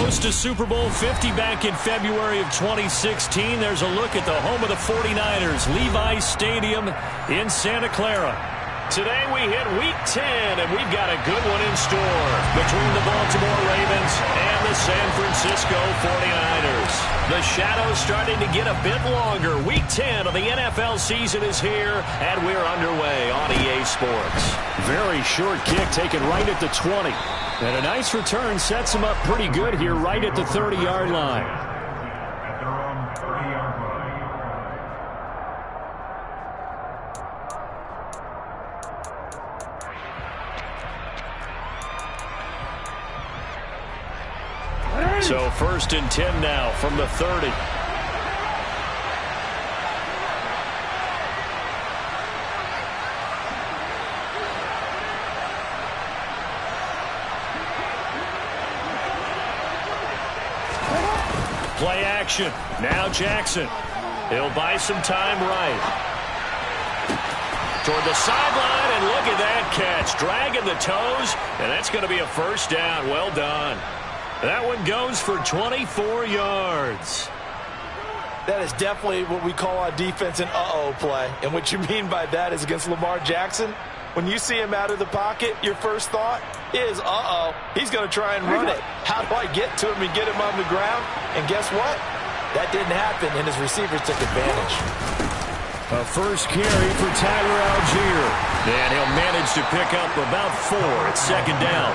Host to Super Bowl 50 back in February of 2016. There's a look at the home of the 49ers, Levi's Stadium in Santa Clara. Today we hit Week 10, and we've got a good one in store between the Baltimore Ravens and the San Francisco 49ers. The shadow's starting to get a bit longer. Week 10 of the NFL season is here, and we're underway on EA Sports. Very short kick taken right at the 20. And a nice return sets him up pretty good here right at the 30-yard line. So 1st and 10 now from the 30. Play action. Now Jackson. He'll buy some time right. Toward the sideline, and look at that catch. Dragging the toes, and that's going to be a first down. Well done. That one goes for 24 yards. That is definitely what we call on defense an uh-oh play. And what you mean by that is against Lamar Jackson, when you see him out of the pocket, your first thought is, uh-oh, he's going to try and run it. How do I get to him and get him on the ground? And guess what? That didn't happen, and his receivers took advantage. A first carry for Tyler Algier. And he'll manage to pick up about 4 at 2nd down.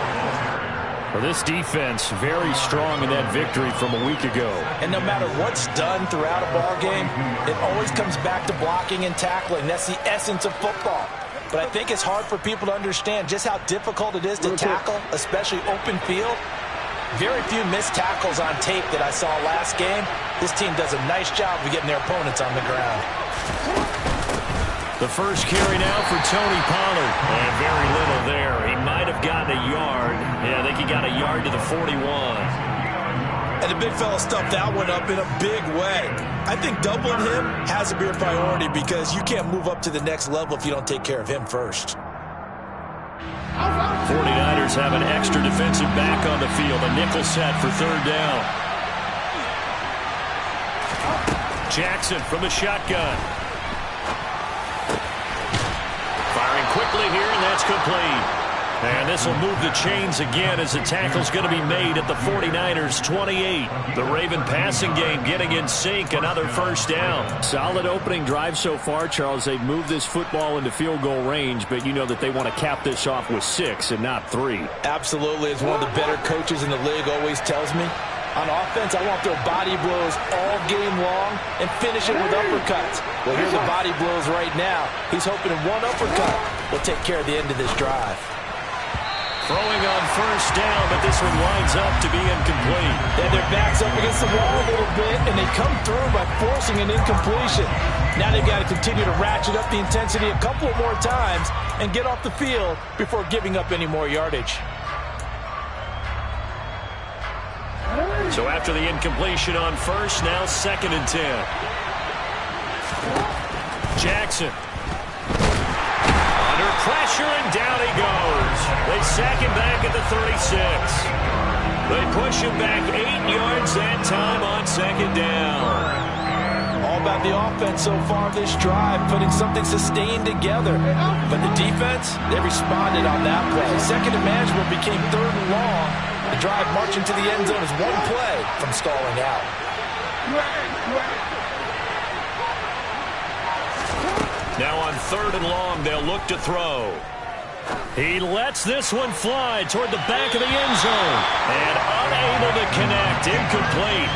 Well, this defense very strong in that victory from a week ago. And no matter what's done throughout a ball game, it always comes back to blocking and tackling. That's the essence of football. But I think it's hard for people to understand just how difficult it is to tackle, especially open field. Very few missed tackles on tape that I saw last game. This team does a nice job of getting their opponents on the ground. The first carry now for Tony Pollard. And very little there. He might have gotten a yard. Yeah, I think he got a yard to the 41. And the big fella stuffed that one up in a big way. I think doubling him has to be a priority because you can't move up to the next level if you don't take care of him first. 49ers have an extra defensive back on the field. A nickel set for 3rd down. Jackson from the shotgun. Firing quickly here, and that's complete. And this will move the chains again as the tackle's going to be made at the 49ers 28. The Raven passing game getting in sync. Another first down. Solid opening drive so far, Charles. They've moved this football into field goal range, but you know that they want to cap this off with 6 and not 3. Absolutely. As one of the better coaches in the league always tells me, on offense, I want their body blows all game long and finish it with uppercuts. Well, here's the body blows right now. He's hoping one uppercut will take care of the end of this drive. Throwing on first down, but this one winds up to be incomplete. Yeah, their back's up against the wall a little bit, and they come through by forcing an incompletion. Now they've got to continue to ratchet up the intensity a couple of more times and get off the field before giving up any more yardage. So after the incompletion on first, now 2nd and 10. Jackson. Under pressure, and down he goes. They sack him back at the 36. They push him back 8 yards that time on 2nd down. All about the offense so far this drive, putting something sustained together. But the defense, they responded on that play. 2nd and manageable became 3rd and long. The drive marching to the end zone is one play from stalling out. Now on 3rd and long, they'll look to throw. He lets this one fly toward the back of the end zone. And unable to connect. Incomplete.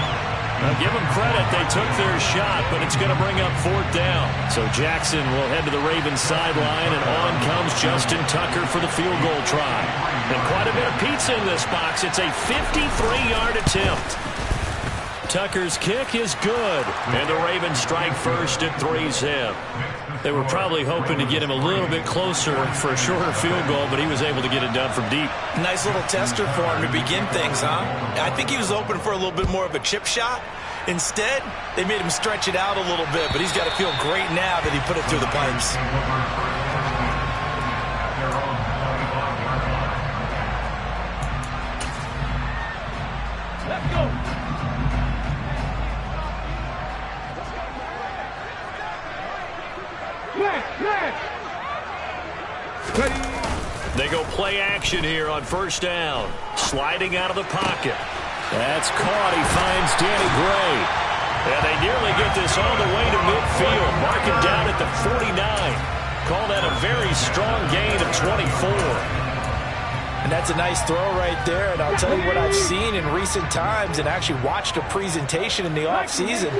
Now give them credit. They took their shot, but it's going to bring up 4th down. So Jackson will head to the Ravens sideline, and on comes Justin Tucker for the field goal try. And quite a bit of pizza in this box. It's a 53-yard attempt. Tucker's kick is good. And the Ravens strike first at 3-zip. They were probably hoping to get him a little bit closer for a shorter field goal, but he was able to get it done from deep. Nice little tester for him to begin things, huh? I think he was open for a little bit more of a chip shot. Instead, they made him stretch it out a little bit, but he's got to feel great now that he put it through the pipes. They go play action here on first down. Sliding out of the pocket. That's caught. He finds Danny Gray. And they nearly get this all the way to midfield. Marking down at the 49. Call that a very strong gain of 24. And that's a nice throw right there. And I'll tell you what I've seen in recent times and actually watched a presentation in the offseason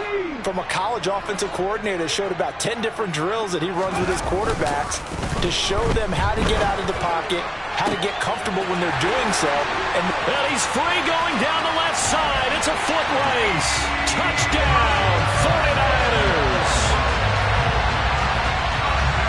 from a college offensive coordinator that showed about 10 different drills that he runs with his quarterbacks to show them how to get out of the pocket, how to get comfortable when they're doing so. And he's free going down the left side. It's a foot race. Touchdown, 49ers.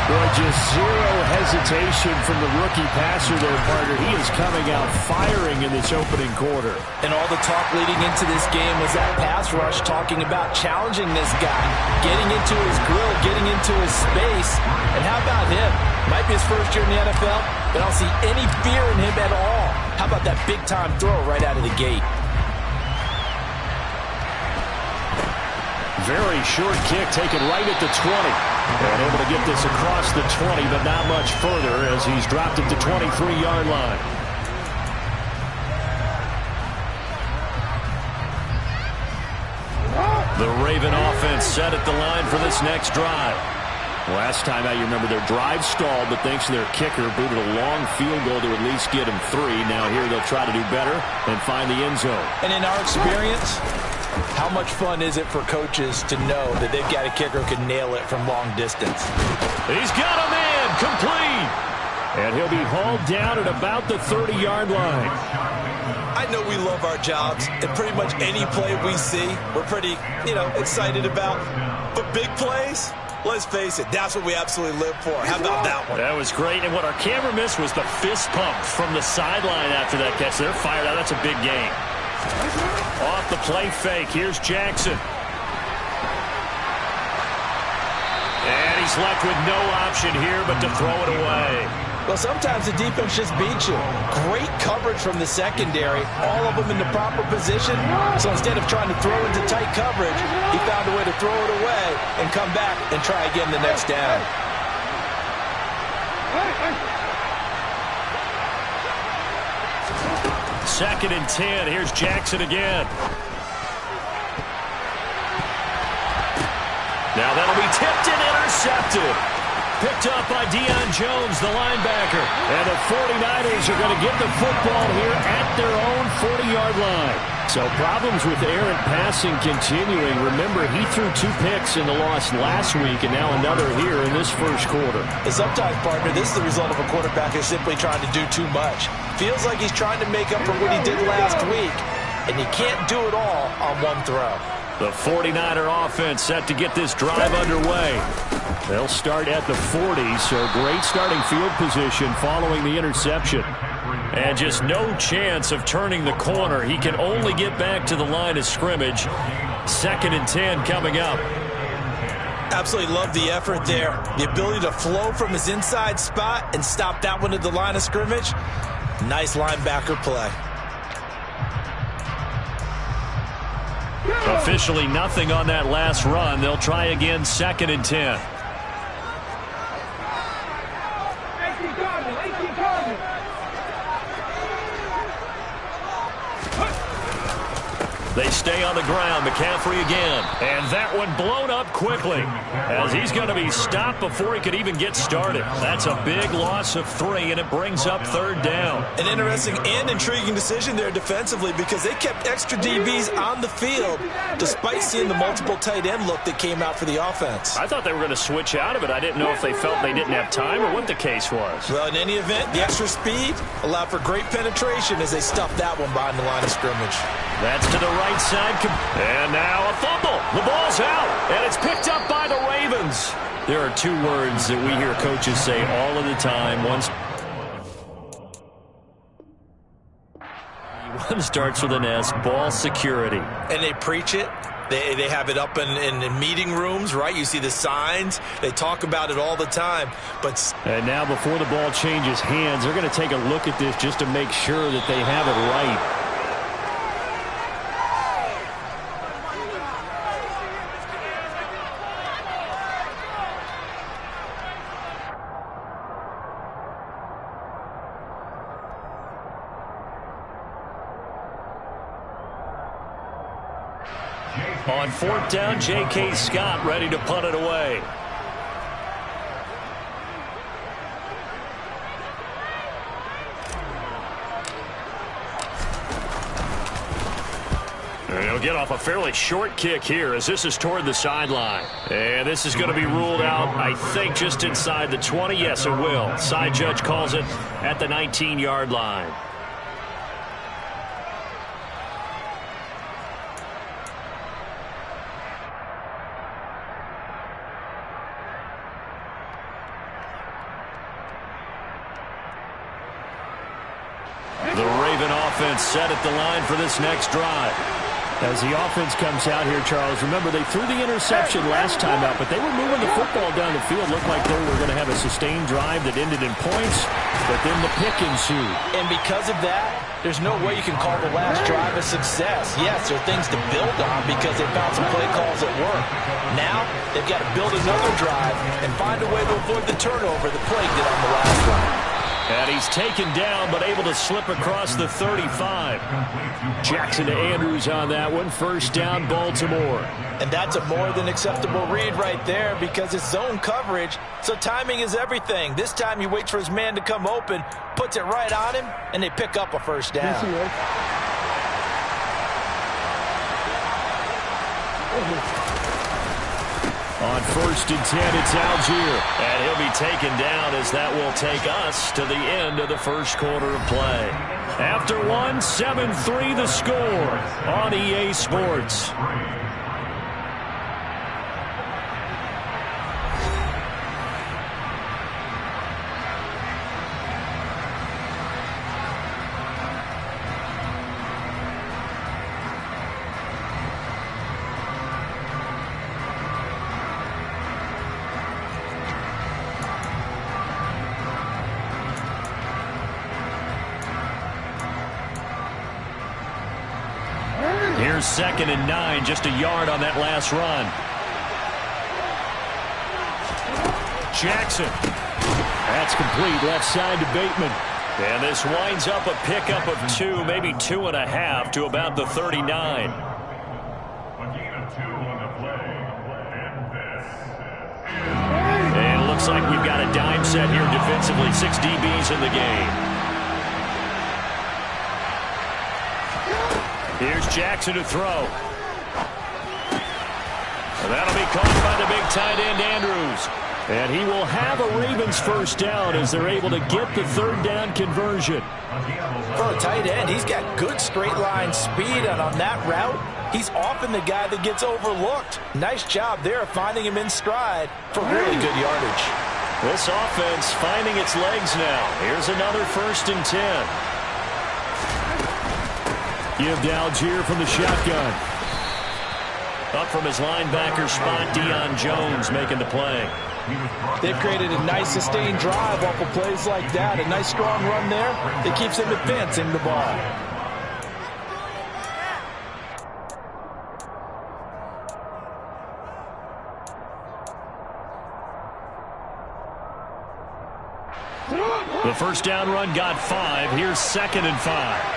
Boy, just zero hesitation from the rookie passer there, partner. He is coming out firing in this opening quarter. And all the talk leading into this game was that pass rush, talking about challenging this guy, getting into his grill, getting into his space. And how about him? Might be his first year in the NFL, but I don't see any fear in him at all. How about that big-time throw right out of the gate? Very short kick taken right at the 20. And able to get this across the 20, but not much further as he's dropped it to 23-yard line. The Raven offense set at the line for this next drive. Last time out, you remember their drive stalled, but thanks to their kicker, booted a long field goal to at least get him 3. Now here they'll try to do better and find the end zone. And in our experience, how much fun is it for coaches to know that they've got a kicker who can nail it from long distance? He's got a man, complete. And he'll be hauled down at about the 30-yard line. I know we love our jobs, and pretty much any play we see, we're pretty, excited about. But big plays, let's face it, that's what we absolutely live for. How about that one? That was great, and what our camera missed was the fist pump from the sideline after that catch. They're fired out. That's a big game. Off the play fake, here's Jackson. And he's left with no option here but to throw it away. Well, sometimes the defense just beats you. Great coverage from the secondary, all of them in the proper position. So instead of trying to throw into tight coverage, he found a way to throw it away and come back and try again the next down. Second and 10. Here's Jackson again. Now that'll be tipped and intercepted. Picked up by Deion Jones, the linebacker. And the 49ers are going to get the football here at their own 40-yard line. So problems with errant passing continuing. Remember, he threw 2 picks in the loss last week, and now another here in this first quarter. And sometimes, partner, this is the result of a quarterback who's simply trying to do too much. Feels like he's trying to make up for what he did last week, and he can't do it all on one throw. The 49er offense set to get this drive underway. They'll start at the 40, so great starting field position following the interception. And just no chance of turning the corner. He can only get back to the line of scrimmage. Second and 10 coming up. Absolutely love the effort there. The ability to flow from his inside spot and stop that one at the line of scrimmage. Nice linebacker play. Officially nothing on that last run. They'll try again, second and 10. They stay on the ground. McCaffrey again. And that one blown up quickly as he's going to be stopped before he could even get started. That's a big loss of 3, and it brings up third down. An interesting and intriguing decision there defensively because they kept extra DBs on the field despite seeing the multiple tight end look that came out for the offense. I thought they were going to switch out of it. I didn't know if they felt they didn't have time or what the case was. Well, in any event, the extra speed allowed for great penetration as they stuffed that one behind the line of scrimmage. That's to the right side. And now a fumble. The ball's out, and it's picked up by the Ravens. There are 2 words that we hear coaches say all of the time. One starts with an S, ball security. And they preach it. They have it up in meeting rooms, right? You see the signs. They talk about it all the time. And now before the ball changes hands, they're going to take a look at this just to make sure that they have it right. On fourth down, J.K. Scott ready to punt it away. He'll get off a fairly short kick here as this is toward the sideline. And this is going to be ruled out, I think, just inside the 20. Yes, it will. Side judge calls it at the 19-yard line. The Raven offense set at the line for this next drive. As the offense comes out here, Charles, remember they threw the interception last time out, but they were moving the football down the field. Looked like they were going to have a sustained drive that ended in points, but then the pick ensued. And because of that, there's no way you can call the last drive a success. Yes, there are things to build on because they found some play calls that work. Now, they've got to build another drive and find a way to avoid the turnover that plagued it on the last one. And he's taken down, but able to slip across the 35. Jackson to Andrews on that one. First down, Baltimore. And that's a more than acceptable read right there because it's zone coverage, so timing is everything. This time he waits for his man to come open, puts it right on him, and they pick up a first down. On first and 10, it's Algier. And he'll be taken down as that will take us to the end of the first quarter of play. After one, 7-3 the score on EA Sports. Here's 2nd and 9, just a yard on that last run. Jackson. That's complete, left side to Bateman. And this winds up a pickup of 2, maybe 2.5 to about the 39. And it looks like we've got a dime set here defensively. 6 DBs in the game. Here's Jackson to throw. And that'll be caught by the big tight end, Andrews. And he will have a Ravens first down as they're able to get the third down conversion. For a tight end, he's got good straight line speed, and on that route, he's often the guy that gets overlooked. Nice job there of finding him in stride for really good yardage. This offense finding its legs now. Here's another 1st and 10. Give to Algier from the shotgun. Up from his linebacker spot, Deion Jones making the play. They've created a nice sustained drive off of plays like that. A nice strong run there that keeps him advancing the ball. The first down run got 5. Here's 2nd and 5.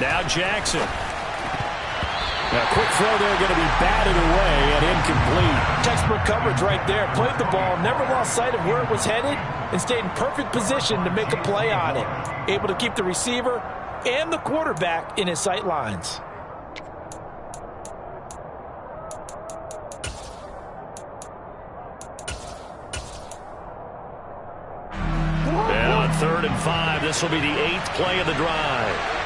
Now Jackson. Now quick throw there, going to be batted away and incomplete. Textbook coverage right there. Played the ball, never lost sight of where it was headed, and stayed in perfect position to make a play on it. Able to keep the receiver and the quarterback in his sight lines. And on 3rd and 5, this will be the 8th play of the drive.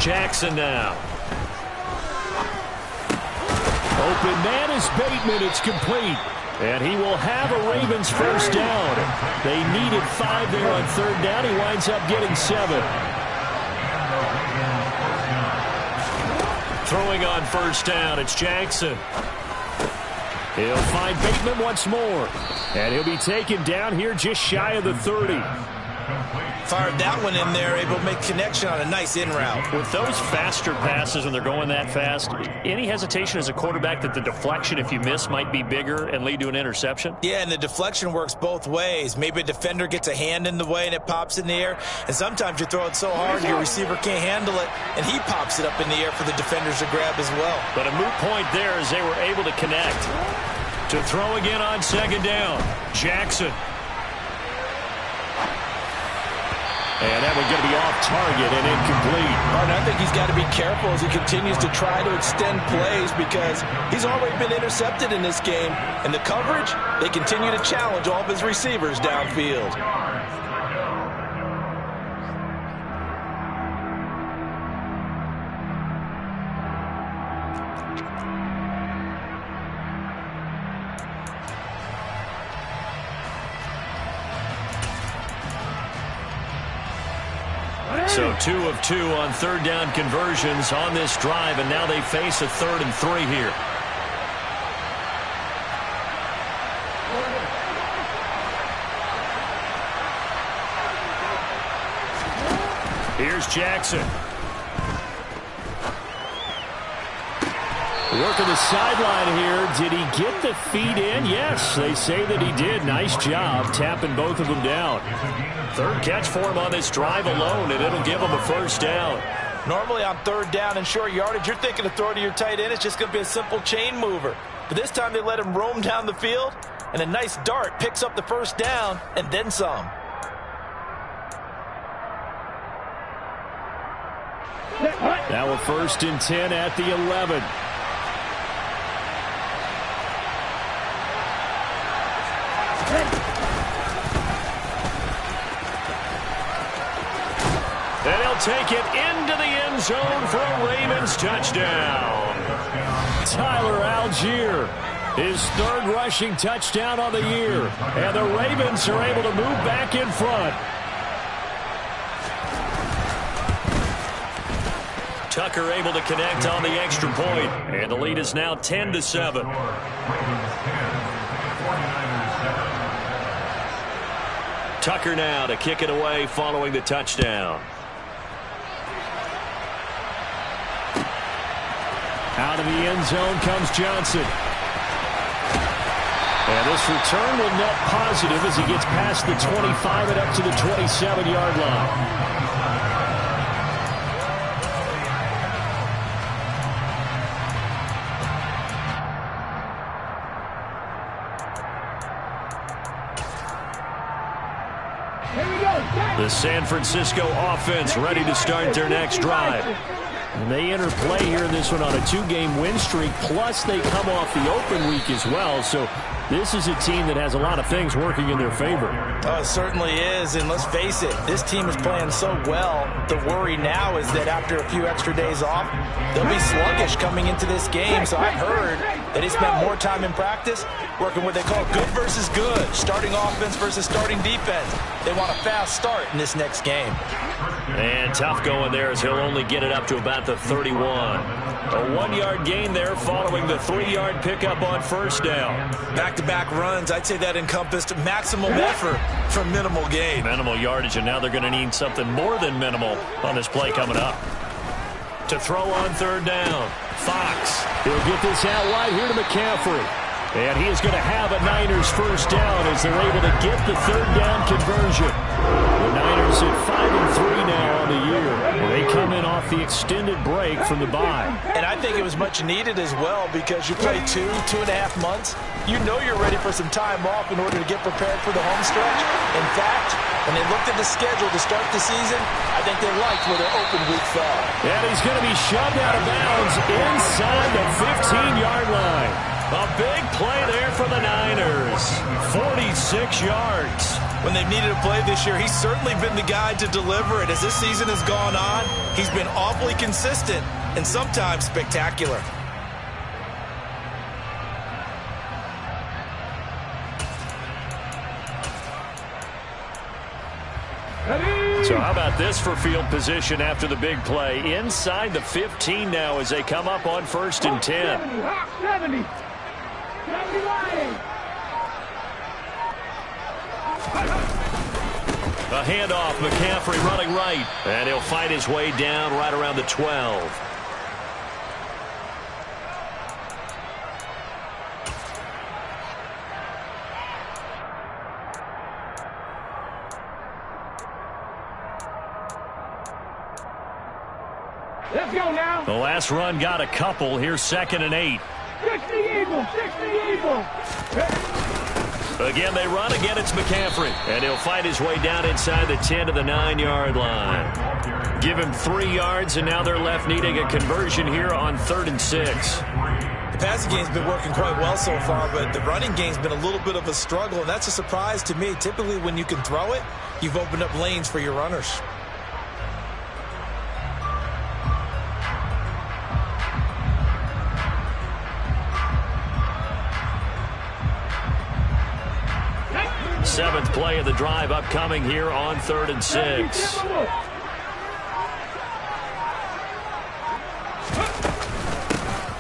Jackson now. Open man is Bateman. It's complete. And he will have a Ravens first down. They needed 5 there on 3rd down. He winds up getting 7. Throwing on first down, it's Jackson. He'll find Bateman once more. And he'll be taken down here just shy of the 30. Fired that one in there, able to make connection on a nice in route. With those faster passes when they're going that fast, any hesitation as a quarterback that the deflection, if you miss, might be bigger and lead to an interception? Yeah, and the deflection works both ways. Maybe a defender gets a hand in the way and it pops in the air, and sometimes you throw it so hard your receiver can't handle it, and he pops it up in the air for the defenders to grab as well. But a moot point there as they were able to connect. To throw again on second down, Jackson. And that one's going to be off target and incomplete. And I think he's got to be careful as he continues to try to extend plays because he's already been intercepted in this game. And the coverage, they continue to challenge all of his receivers downfield. So 2 of 2 on third down conversions on this drive, and now they face a 3rd and 3 here. Here's Jackson. Working the sideline here. Did he get the feet in? Yes, they say that he did. Nice job tapping both of them down. 3rd catch for him on this drive alone, and it'll give him a 1st down. Normally on 3rd down and short yardage, you're thinking of throwing to your tight end. It's just going to be a simple chain mover. But this time they let him roam down the field, and a nice dart picks up the 1st down and then some. Now a 1st and 10 at the 11. And he'll take it into the end zone for a Ravens touchdown. Tyler Algier, his 3rd rushing touchdown on the year. And the Ravens are able to move back in front. Tucker able to connect on the extra point. And the lead is now 10-7. Tucker now to kick it away following the touchdown. Out of the end zone comes Johnson. And this return will net positive as he gets past the 25 and up to the 27-yard line. The San Francisco offense ready to start their next drive. And they enter play here in this one on a 2-game win streak, plus they come off the open week as well. So this is a team that has a lot of things working in their favor. Oh, it certainly is, and let's face it, this team is playing so well. The worry now is that after a few extra days off, they'll be sluggish coming into this game. So I've heard that they spent more time in practice working what they call good versus good, starting offense versus starting defense. They want a fast start in this next game. And tough going there as he'll only get it up to about the 31. A 1-yard gain there following the 3-yard pickup on 1st down. Back-to-back runs, I'd say that encompassed maximum effort for minimal gain. Minimal yardage, and now they're going to need something more than minimal on this play coming up. To throw on 3rd down, Fox. He'll get this out wide here to McCaffrey. And he is going to have a Niners 1st down as they're able to get the 3rd down conversion. The Niners at 5-3 now on the year. They come in off the extended break from the bye. And I think it was much needed as well because you play 2.5 months. You know you're ready for some time off in order to get prepared for the home stretch. In fact, when they looked at the schedule to start the season, I think they liked where their open week fell. And he's going to be shoved out of bounds inside the 15-yard line. A big play there for the Niners. 46 yards. When they've needed a play this year, he's certainly been the guy to deliver it. As this season has gone on, he's been awfully consistent and sometimes spectacular. So how about this for field position after the big play? Inside the 15 now as they come up on 1st and 10. A handoff, McCaffrey running right. And he'll fight his way down right around the 12. Let's go now. The last run got a couple. Here's 2nd and 8. 60 Eagles, 60 Eagles. Again, they run. Again, it's McCaffrey. And he'll fight his way down inside the 10 to the 9-yard line. Give him 3 yards, and now they're left needing a conversion here on 3rd and 6. The passing game's been working quite well so far, but the running game's been a little bit of a struggle, and that's a surprise to me. Typically, when you can throw it, you've opened up lanes for your runners. Seventh play of the drive upcoming here on 3rd and 6.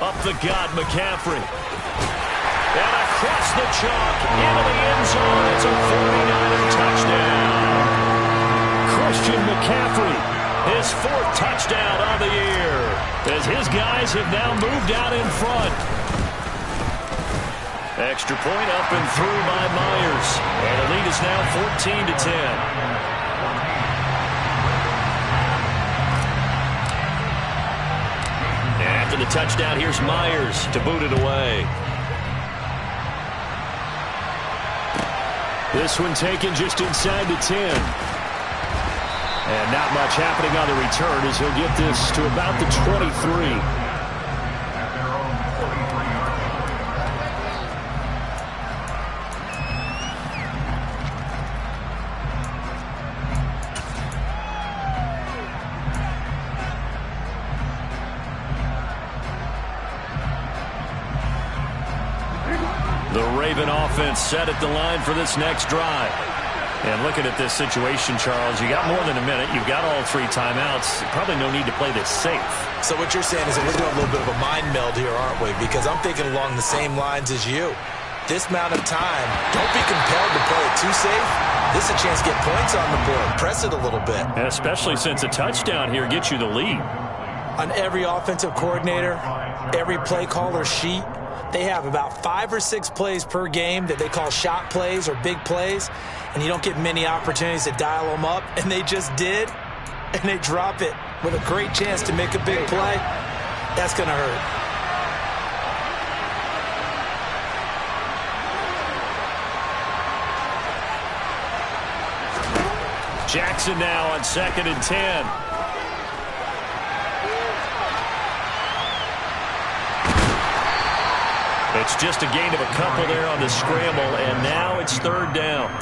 Up the gut, McCaffrey. And across the chalk into the end zone. It's a 49er touchdown. Christian McCaffrey, his 4th touchdown of the year, as his guys have now moved out in front. Extra point up and through by Myers. And the lead is now 14-10. After the touchdown, here's Myers to boot it away. This one taken just inside the 10. And not much happening on the return as he'll get this to about the 23. Offense set at the line for this next drive. And looking at this situation, Charles, you got more than a minute. You've got all 3 timeouts. Probably no need to play this safe. So what you're saying is that we're doing a little bit of a mind meld here, aren't we? Because I'm thinking along the same lines as you. This amount of time, don't be compelled to play it too safe. This is a chance to get points on the board. Press it a little bit. And especially since a touchdown here gets you the lead. On every offensive coordinator, every play caller sheet, they have about 5 or 6 plays per game that they call shot plays or big plays, and you don't get many opportunities to dial them up, and they just did, and they drop it with a great chance to make a big play. That's going to hurt. Jackson now on 2nd and 10. It's just a gain of a couple there on the scramble, and now it's 3rd down.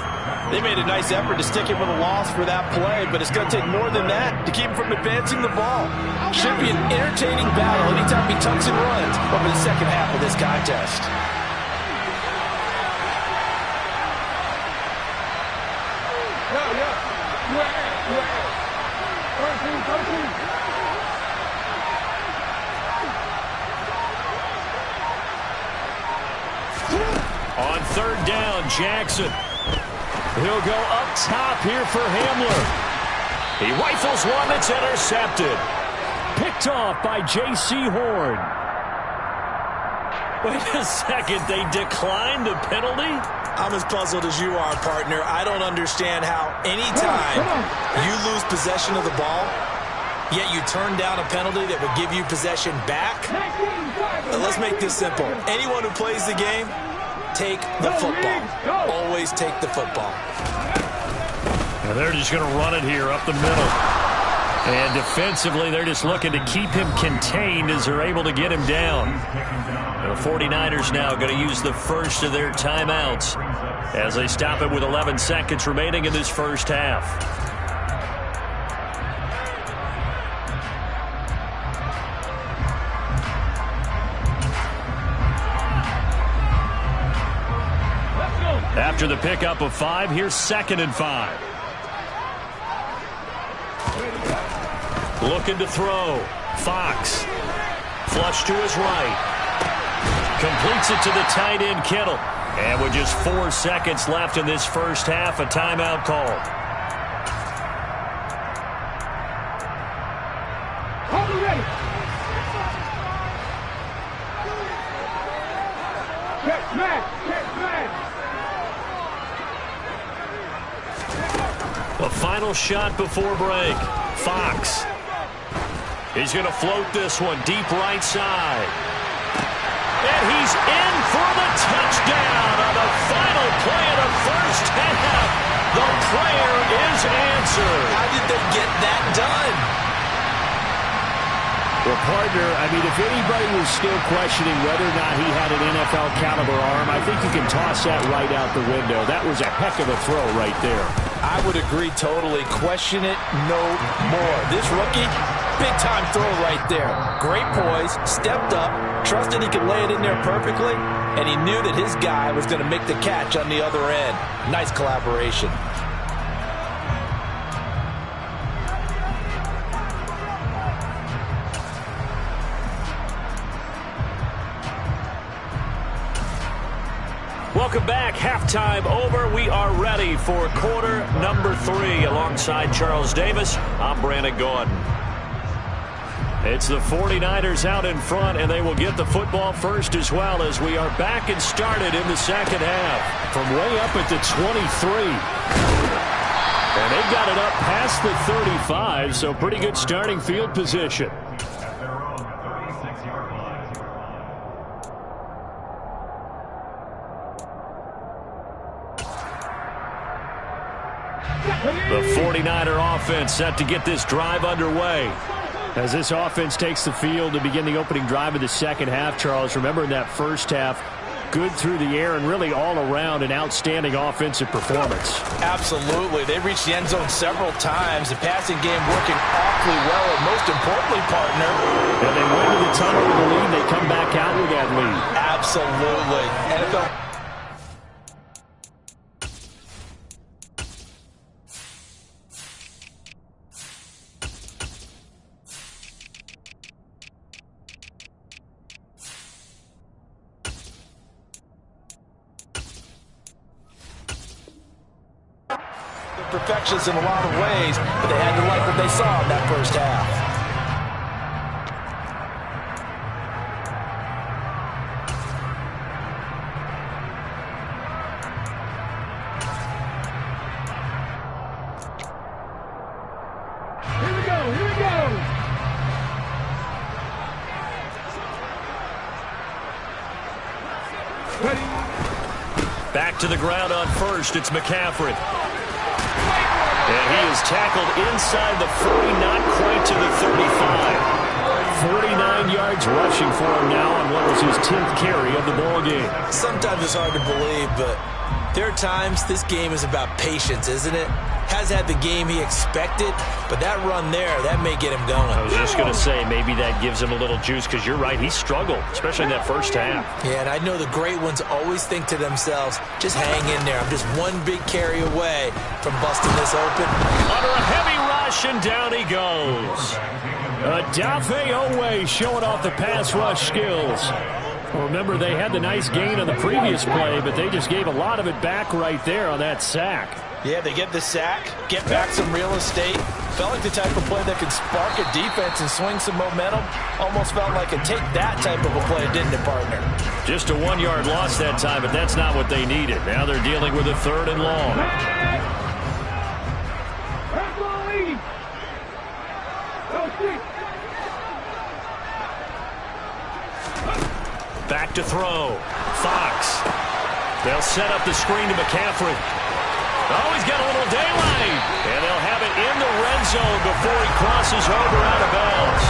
They made a nice effort to stick him with a loss for that play, but it's going to take more than that to keep him from advancing the ball. Should be an entertaining battle anytime he tucks and runs over the second half of this contest. On 3rd down, Jackson. He'll go up top here for Hamler. He rifles one that's intercepted. Picked off by J.C. Horn. Wait a second, they declined the penalty? I'm as puzzled as you are, partner. I don't understand how anytime you lose possession of the ball, yet you turn down a penalty that would give you possession back. Let's make this simple. Anyone who plays the game, take the football. Always take the football. And they're just going to run it here up the middle. And defensively, they're just looking to keep him contained as they're able to get him down. The 49ers now going to use the first of their timeouts as they stop it with 11 seconds remaining in this first half. After the pickup of 5, here's 2nd and 5. Looking to throw. Fox. Flush to his right. Completes it to the tight end, Kittle. And with just 4 seconds left in this first half, a timeout called. Hold it ready. Check smash. Check smash. The final shot before break. Fox. He's going to float this one deep right side. And he's in for the touchdown on the final play of the first half. The prayer is answered. How did they get that done? Well, partner, I mean, if anybody was still questioning whether or not he had an NFL caliber arm, I think you can toss that right out the window. That was a heck of a throw right there. I would agree totally. Question it no more. This rookie, big-time throw right there. Great poise, stepped up, trusted he could lay it in there perfectly, and he knew that his guy was going to make the catch on the other end. Nice collaboration. Welcome back. Halftime over. We are ready for quarter number 3. Alongside Charles Davis, I'm Brandon Gaudin. It's the 49ers out in front, and they will get the football first as well as we are back and started in the second half. From way up at the 23. And they've got it up past the 35, so pretty good starting field position. The 49er offense set to get this drive underway. As this offense takes the field to begin the opening drive of the second half, Charles, remember in that first half, good through the air and really all around an outstanding offensive performance. Absolutely. They reached the end zone several times. The passing game working awfully well, and most importantly, partner. And they went to the tunnel with the lead. They come back out with that lead. Absolutely. NFL. Perfections in a lot of ways, but they had to like what they saw in that first half. Here we go. Here we go. Ready. Back to the ground on first. It's McCaffrey. And he is tackled inside the 40, not quite to the 35. 49 yards rushing for him now on what was his 10th carry of the ball game. Sometimes it's hard to believe, but there are times this game is about patience, isn't it? Has had the game he expected, but that run there, that may get him going. I was just going to say, maybe that gives him a little juice, because you're right, he struggled, especially in that first half. Yeah, and I know the great ones always think to themselves, just hang in there. I'm just one big carry away from busting this open. Under a heavy rush, and down he goes. Odafe Oweh showing off the pass rush skills. Well, remember, they had the nice gain on the previous play, but they just gave a lot of it back right there on that sack. Yeah, they get the sack, get back some real estate. Felt like the type of play that could spark a defense and swing some momentum. Almost felt like a take that type of a play, didn't it, partner? Just a 1-yard loss that time, but that's not what they needed. Now they're dealing with a 3rd and long. Back to throw. Fox. They'll set up the screen to McCaffrey. Oh, he's got a little daylight. And they'll have it in the red zone before he crosses over out of bounds.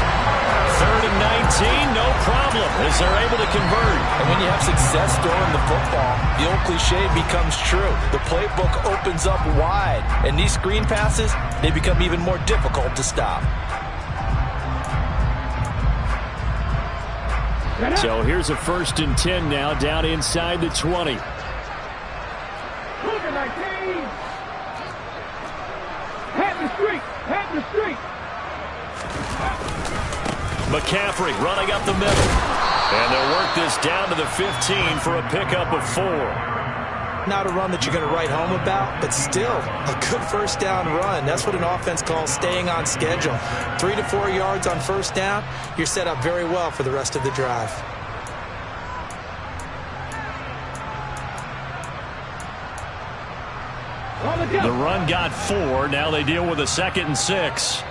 3rd and 19, no problem, as they're able to convert. And when you have success throwing the football, the old cliche becomes true. The playbook opens up wide. And these screen passes, they become even more difficult to stop. So here's a 1st and 10 now, down inside the 20. McCaffrey running up the middle. And they'll work this down to the 15 for a pickup of 4. Not a run that you're going to write home about, but still a good first down run. That's what an offense calls staying on schedule. 3 to 4 yards on first down, you're set up very well for the rest of the drive. The run got 4. Now they deal with a 2nd and 6.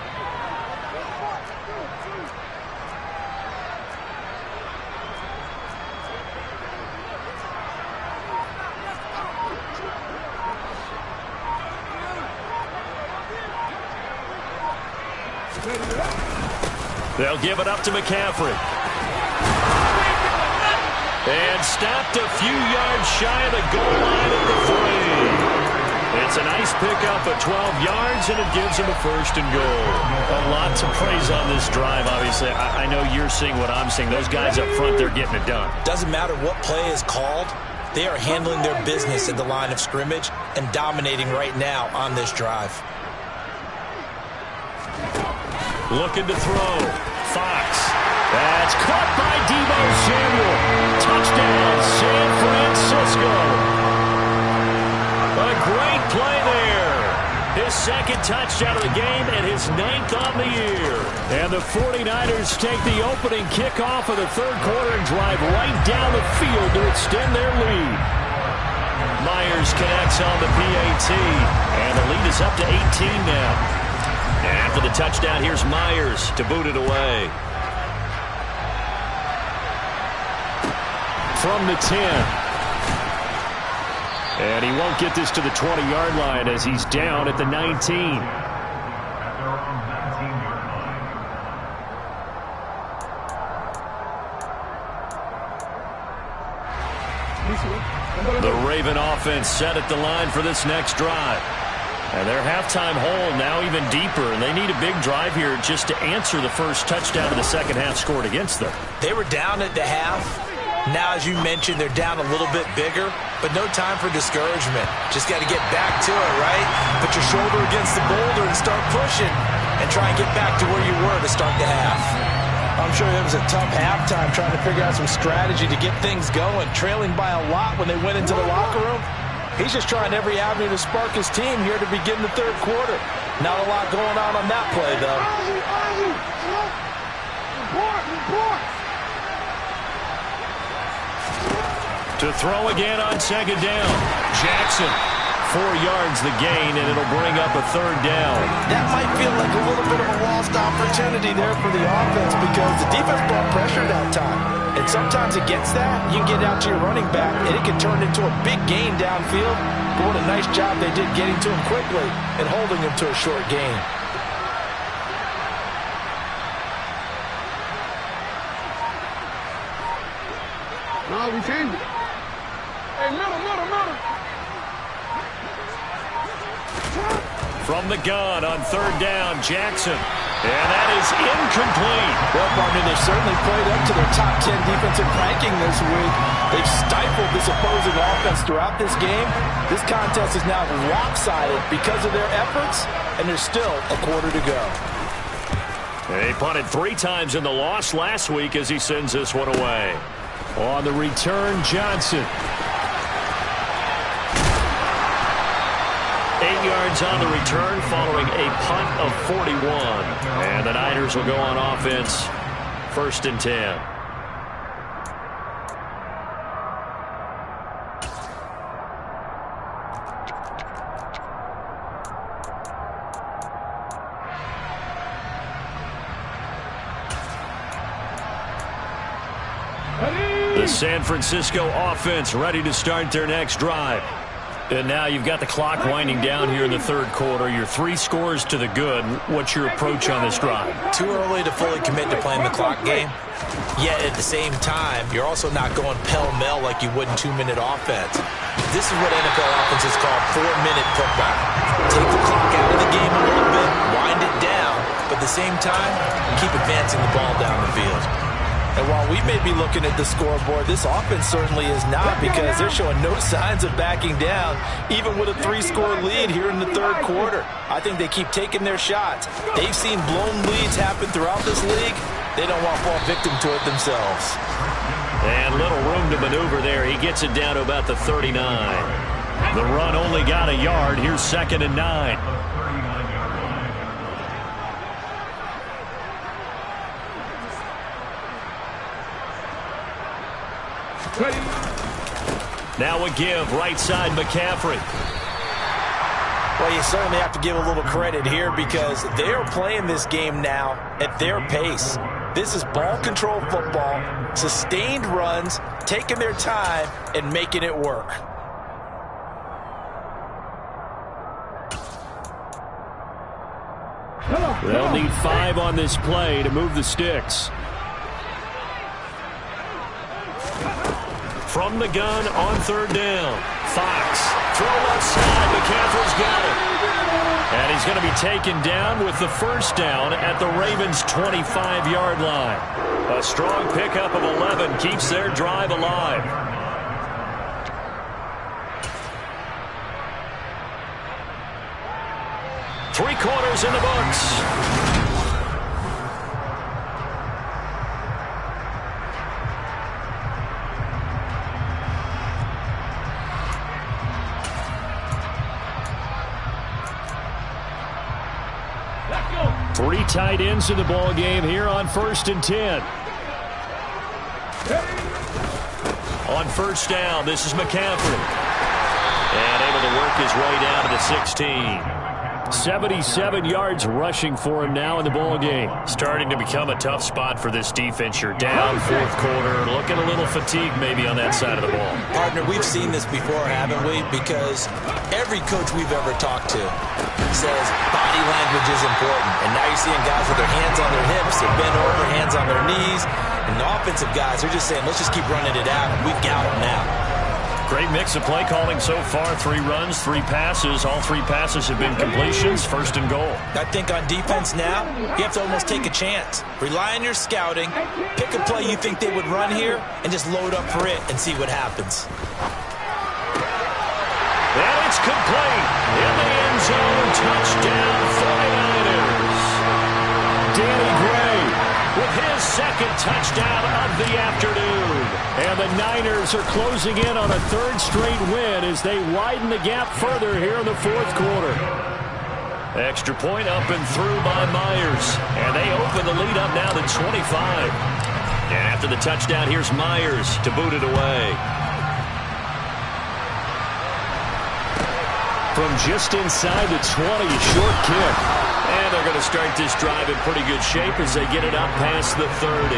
They'll give it up to McCaffrey. And stopped a few yards shy of the goal line at the 3. It's a nice pickup of 12 yards, and it gives him a 1st and goal. A lot to praise on this drive, obviously. I know you're seeing what I'm seeing. Those guys up front, they're getting it done. Doesn't matter what play is called. They are handling their business at the line of scrimmage and dominating right now on this drive. Looking to throw. Fox. That's caught by Deebo Samuel. Touchdown, San Francisco. A great play there. His 2nd touchdown of the game and his 9th on the year. And the 49ers take the opening kickoff of the 3rd quarter and drive right down the field to extend their lead. Myers connects on the PAT. And the lead is up to 18 now. And after the touchdown, here's Myers to boot it away. From the 10. And he won't get this to the 20-yard line as he's down at the 19. The Raven offense set at the line for this next drive. And their halftime hole now even deeper, and they need a big drive here just to answer the first touchdown of the second half scored against them. They were down at the half. Now, as you mentioned, they're down a little bit bigger, but no time for discouragement. Just got to get back to it, right? Put your shoulder against the boulder and start pushing and try and get back to where you were to start the half. I'm sure it was a tough halftime trying to figure out some strategy to get things going, trailing by a lot when they went into the locker room. He's just trying every avenue to spark his team here to begin the 3rd quarter. Not a lot going on that play, though. To throw again on 2nd down. Jackson, 4 yards the gain, and it'll bring up a 3rd down. That might feel like a little bit of a lost opportunity there for the offense because the defense brought pressure that time. And sometimes against that, you can get out to your running back, and it can turn into a big gain downfield. But what a nice job they did getting to him quickly and holding him to a short gain. No, we changed it. Hey, middle. From the gun on 3rd down, Jackson. And that is incomplete. Well, partner, they've certainly played up to their top 10 defensive ranking this week. They've stifled this opposing offense throughout this game. This contest is now lopsided because of their efforts, and there's still a quarter to go. They punted 3 times in the loss last week as he sends this one away. On the return, Johnson. 8 yards on the return following a punt of 41. And the Niners will go on offense, 1st and 10. The San Francisco offense ready to start their next drive. And now you've got the clock winding down here in the 3rd quarter. You're 3 scores to the good. What's your approach on this drive? Too early to fully commit to playing the clock game. Yet at the same time, you're also not going pell-mell like you would in 2-minute offense. This is what NFL offenses call 4-minute football. Take the clock out of the game a little bit, wind it down, but at the same time, keep advancing the ball down the field. And while we may be looking at the scoreboard, this offense certainly is not because they're showing no signs of backing down, even with a 3-score lead here in the 3rd quarter. I think they keep taking their shots. They've seen blown leads happen throughout this league. They don't want to fall victim to it themselves. And little room to maneuver there. He gets it down to about the 39. The run only got a yard. Here's 2nd and 9. Now a give, right side McCaffrey. Well, you certainly have to give a little credit here because they are playing this game now at their pace. This is ball control football, sustained runs, taking their time and making it work. They'll need 5 on this play to move the sticks. From the gun on 3rd down. Fox, throw left side. McCaffrey's got it. And he's going to be taken down with the 1st down at the Ravens' 25-yard line. A strong pickup of 11 keeps their drive alive. Three quarters in the books. Three tight ends in the ball game here on 1st and 10. On 1st down, this is McCaffrey. And able to work his way down to the 16. 77 yards rushing for him now in the ball game. Starting to become a tough spot for this defense. You're down 4th quarter, looking a little fatigued maybe on that side of the ball. Partner, we've seen this before, haven't we? Because every coach we've ever talked to says body language is important. And now you're seeing guys with their hands on their hips, they're bent over, hands on their knees. And the offensive guys are just saying, let's just keep running it out, and we've got them now. Great mix of play calling so far. 3 runs, 3 passes. All 3 passes have been completions. 1st and goal. I think on defense now, you have to almost take a chance. Rely on your scouting. Pick a play you think they would run here and just load up for it and see what happens. And it's complete. In the end zone. Touchdown 49ers. Danny Gray with his 2nd touchdown of the afternoon. And the Niners are closing in on a 3rd straight win as they widen the gap further here in the 4th quarter. Extra point up and through by Myers. And they open the lead up now to 25. And after the touchdown, here's Myers to boot it away. From just inside the 20, a short kick. And they're going to start this drive in pretty good shape as they get it up past the 30.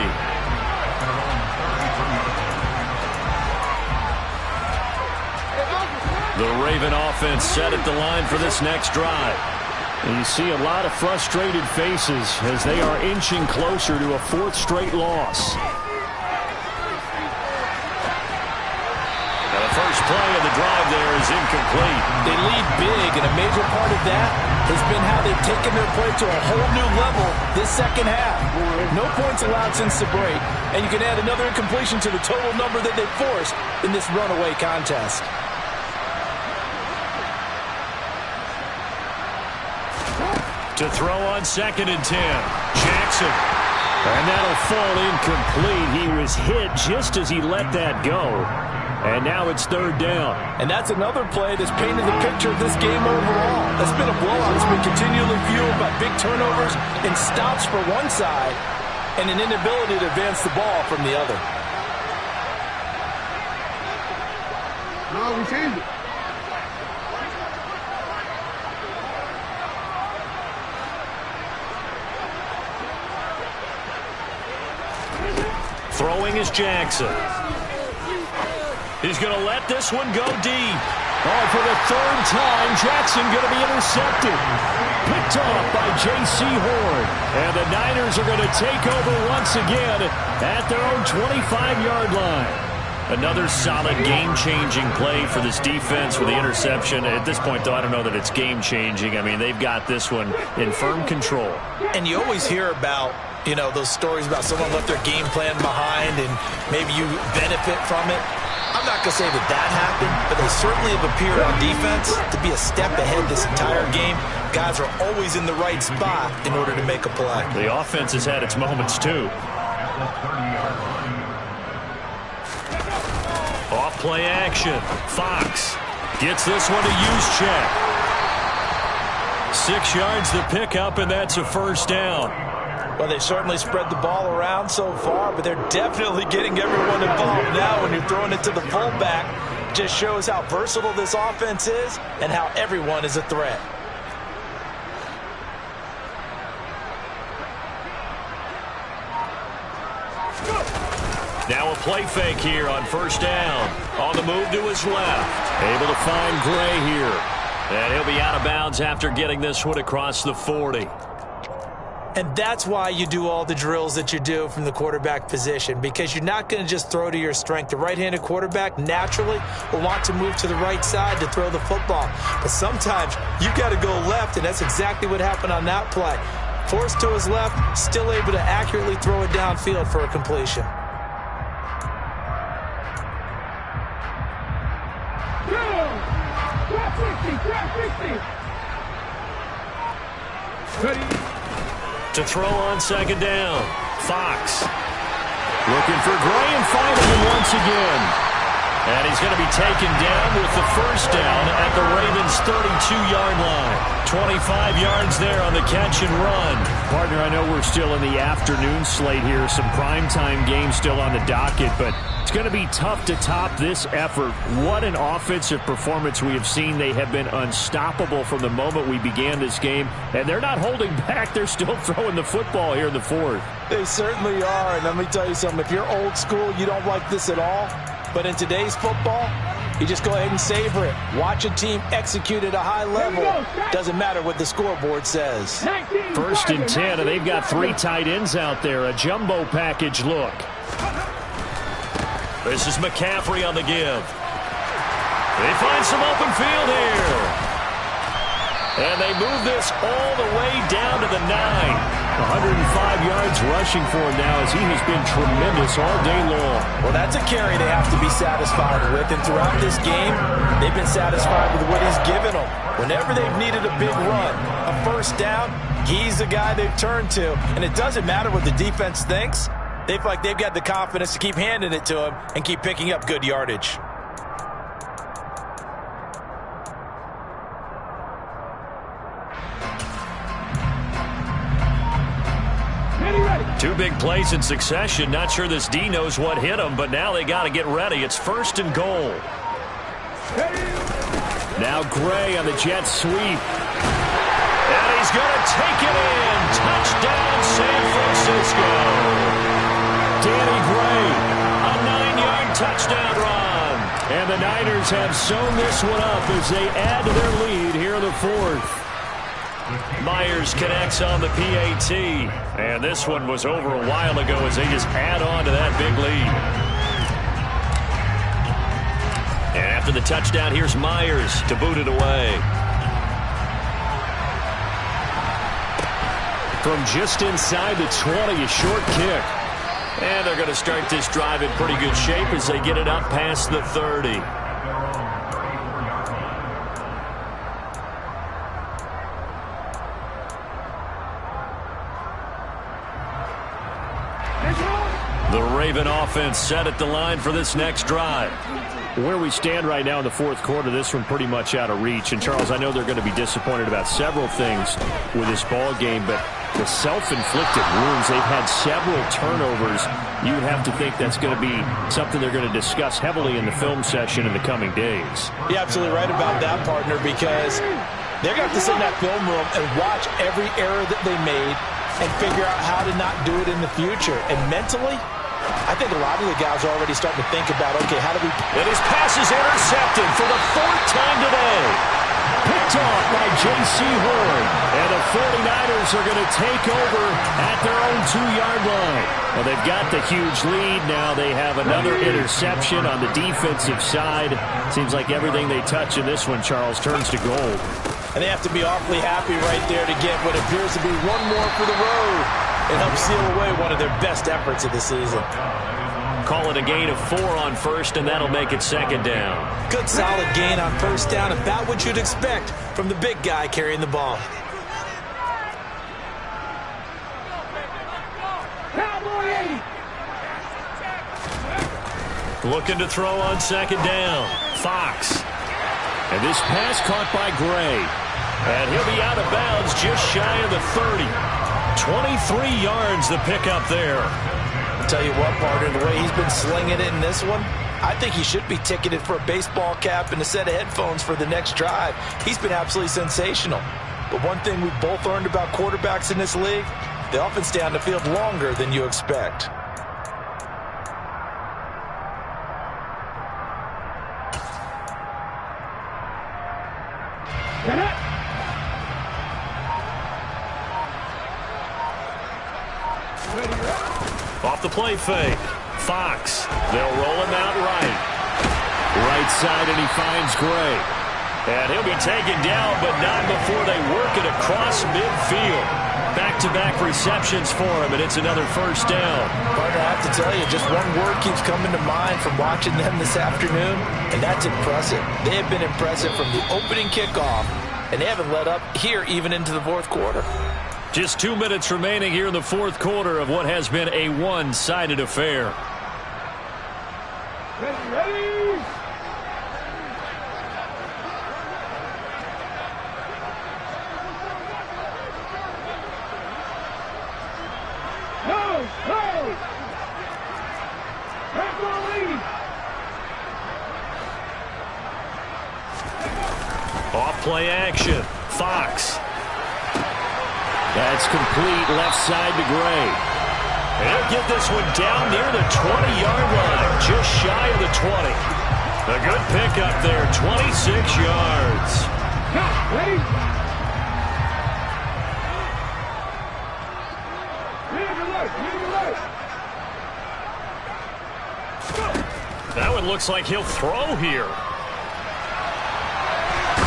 The Raven offense set at the line for this next drive. And you see a lot of frustrated faces as they are inching closer to a 4th straight loss. Now the first play of the drive there is incomplete. They lead big, and a major part of that has been how they've taken their play to a whole new level this 2nd half. No points allowed since the break, and you can add another incompletion to the total number that they've forced in this runaway contest. To throw on 2nd and 10. Jackson. And that'll fall incomplete. He was hit just as he let that go. And now it's 3rd down. And that's another play that's painted the picture of this game overall. That's been a blowout. It's been continually fueled by big turnovers and stops for one side and an inability to advance the ball from the other. No, we changed it. Throwing is Jackson. He's going to let this one go deep. Oh, for the 3rd time, Jackson going to be intercepted. Picked off by J.C. Horn. And the Niners are going to take over once again at their own 25-yard line. Another solid game-changing play for this defense with the interception. At this point, though, I don't know that it's game-changing. I mean, they've got this one in firm control. And you always hear about, you know, those stories about someone left their game plan behind and maybe you benefit from it. I I'm not going to say that that happened, but they certainly have appeared on defense to be a step ahead this entire game. Guys are always in the right spot in order to make a play. The offense has had its moments, too. Off-play action. Fox gets this one to Juszczyk. 6 yards to pick up, and that's a first down. Well, they certainly spread the ball around so far, but they're definitely getting everyone involved now when you're throwing it to the fullback. Just shows how versatile this offense is and how everyone is a threat. Now a play fake here on first down. On the move to his left. Able to find Gray here. And he'll be out of bounds after getting this one across the 40. And that's why you do all the drills that you do from the quarterback position, because you're not going to just throw to your strength. The right-handed quarterback naturally will want to move to the right side to throw the football. But sometimes you've got to go left, and that's exactly what happened on that play. Forced to his left, still able to accurately throw it downfield for a completion. To throw on second down. Fox looking for Gray and finding him once again. And he's going to be taken down with the first down at the Ravens' 32-yard line. 25 yards there on the catch and run. Partner, I know we're still in the afternoon slate here. Some primetime games still on the docket, but it's going to be tough to top this effort. What an offensive performance we have seen. They have been unstoppable from the moment we began this game, and they're not holding back. They're still throwing the football here in the fourth. They certainly are, and let me tell you something. If you're old school, you don't like this at all. But in today's football, you just go ahead and savor it. Watch a team execute at a high level. Doesn't matter what the scoreboard says. First and 10, and they've got 3 tight ends out there. A jumbo package look. This is McCaffrey on the give. They find some open field here. And they move this all the way down to the 9. 105 yards rushing for him now as he has been tremendous all day long. Well, that's a carry they have to be satisfied with. And throughout this game, they've been satisfied with what he's given them. Whenever they've needed a big run, a first down, he's the guy they've turned to. And it doesn't matter what the defense thinks. They feel like they've got the confidence to keep handing it to him and keep picking up good yardage. Two big plays in succession. Not sure this D knows what hit him, but now they got to get ready. It's first and goal. Now Gray on the jet sweep. And he's going to take it in. Touchdown, San Francisco. Danny Gray, a 9-yard touchdown run. And the Niners have sewn this one up as they add to their lead here in the fourth. Myers connects on the PAT. And this one was over a while ago as they just add on to that big lead. And after the touchdown, here's Myers to boot it away. From just inside the 20, a short kick. And they're going to start this drive in pretty good shape as they get it up past the 30. The Raven offense set at the line for this next drive. Where we stand right now in the fourth quarter, this one pretty much out of reach. And, Charles, I know they're going to be disappointed about several things with this ball game, but the self-inflicted wounds, they've had several turnovers. You would have to think that's going to be something they're going to discuss heavily in the film session in the coming days. You're absolutely right about that, partner, because they're going to have to sit in that film room and watch every error that they made and figure out how to not do it in the future. And mentally, I think a lot of the guys are already starting to think about, okay, how do we... And his pass is intercepted for the 4th time today. Picked off by J.C. Horn. And the 49ers are going to take over at their own 2-yard line. Well, they've got the huge lead. Now they have another interception on the defensive side. Seems like everything they touch in this one, Charles, turns to gold. And they have to be awfully happy right there to get what appears to be one more for the road and help seal away one of their best efforts of the season. call it a gain of 4 on first, and that'll make it second down. Good solid gain on first down, about what you'd expect from the big guy carrying the ball. Looking to throw on second down. Fox. And this pass caught by Gray. And he'll be out of bounds just shy of the 30. 23 yards the pickup there. I'll tell you what, partner, the way he's been slinging it in this one, I think he should be ticketed for a baseball cap and a set of headphones for the next drive. He's been absolutely sensational. But one thing we've both learned about quarterbacks in this league, they often stay on the field longer than you expect. Off the play fake. Fox. They'll roll him out right. Right side, and he finds Gray. And he'll be taken down, but not before they work it across midfield. Back-to-back receptions for him, and it's another first down. Partner, I have to tell you, just one word keeps coming to mind from watching them this afternoon, and that's impressive. They have been impressive from the opening kickoff, and they haven't let up here even into the fourth quarter. Just 2 minutes remaining here in the fourth quarter of what has been a one-sided affair. Ready. Off play action. Fox. That's complete left side to Gray. And he'll get this one down near the 20-yard line, just shy of the 20. A good pickup there, 26 yards. Ready? That one looks like he'll throw here.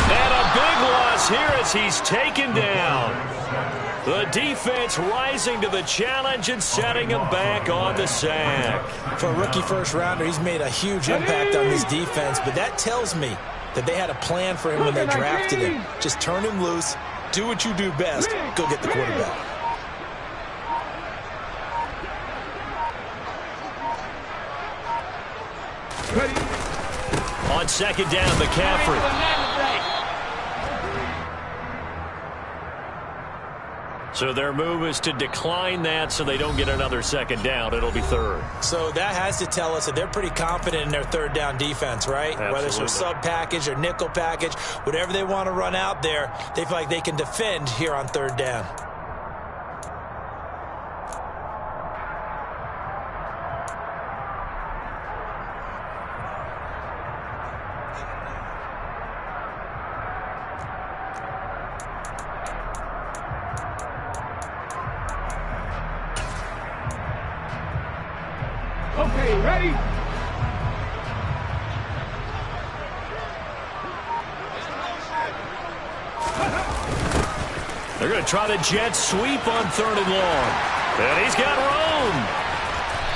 And a big loss here as he's taken down. The defense rising to the challenge and setting him back on the sack. For a rookie first-rounder, he's made a huge impact on this defense, but that tells me that they had a plan for him when they drafted him. Just turn him loose, do what you do best, go get the quarterback. On second down, McCaffrey. So their move is to decline that so they don't get another second down. It'll be third. So that has to tell us that they're pretty confident in their third down defense, right? Absolutely. Whether it's a sub package or nickel package, whatever they want to run out there, they feel like they can defend here on third down. Okay, ready? They're going to try the jet sweep on third and long. And he's got room.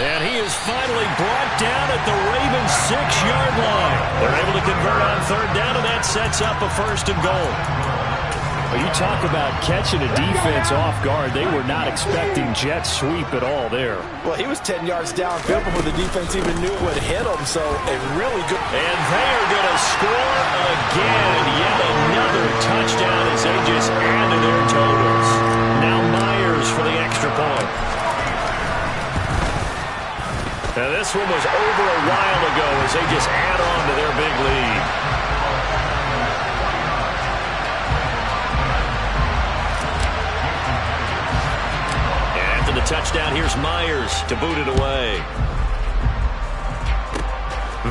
And he is finally brought down at the Ravens' 6-yard line. They're able to convert on third down, and that sets up a first and goal. Well, you talk about catching a defense off guard. They were not expecting jet sweep at all there. Well, he was 10 yards downfield before the defense even knew it would hit him, so a really good... And they are going to score again. Yet another touchdown as they just add to their totals. Now Myers for the extra point. Now this one was over a while ago as they just add on to their big lead. The touchdown, here's Myers to boot it away.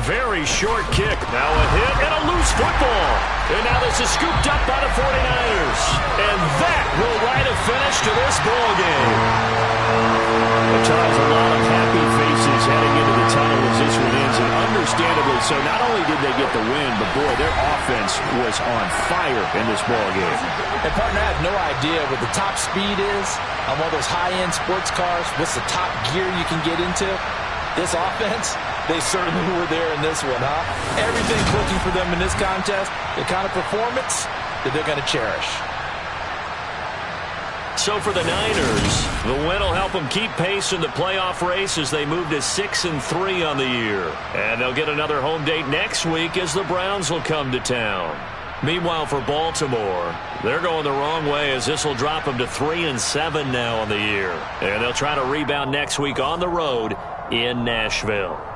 Very short kick. Now a hit and a loose football. And now this is scooped up by the 49ers. And that will write a finish to this ball game. Well, Charles, a lot of happy faces heading into the tunnel as this one ends, and understandably so. Not only did they get the win, but boy, their offense was on fire in this ball game. And partner, I have no idea what the top speed is on one of those high-end sports cars. What's the top gear you can get into? This offense, they certainly were there in this one, huh? Everything clicking for them in this contest, the kind of performance that they're going to cherish. So for the Niners, the win will help them keep pace in the playoff race as they move to 6-3 on the year. And they'll get another home date next week as the Browns will come to town. Meanwhile, for Baltimore, they're going the wrong way as this will drop them to 3-7 now on the year. And they'll try to rebound next week on the road in Nashville.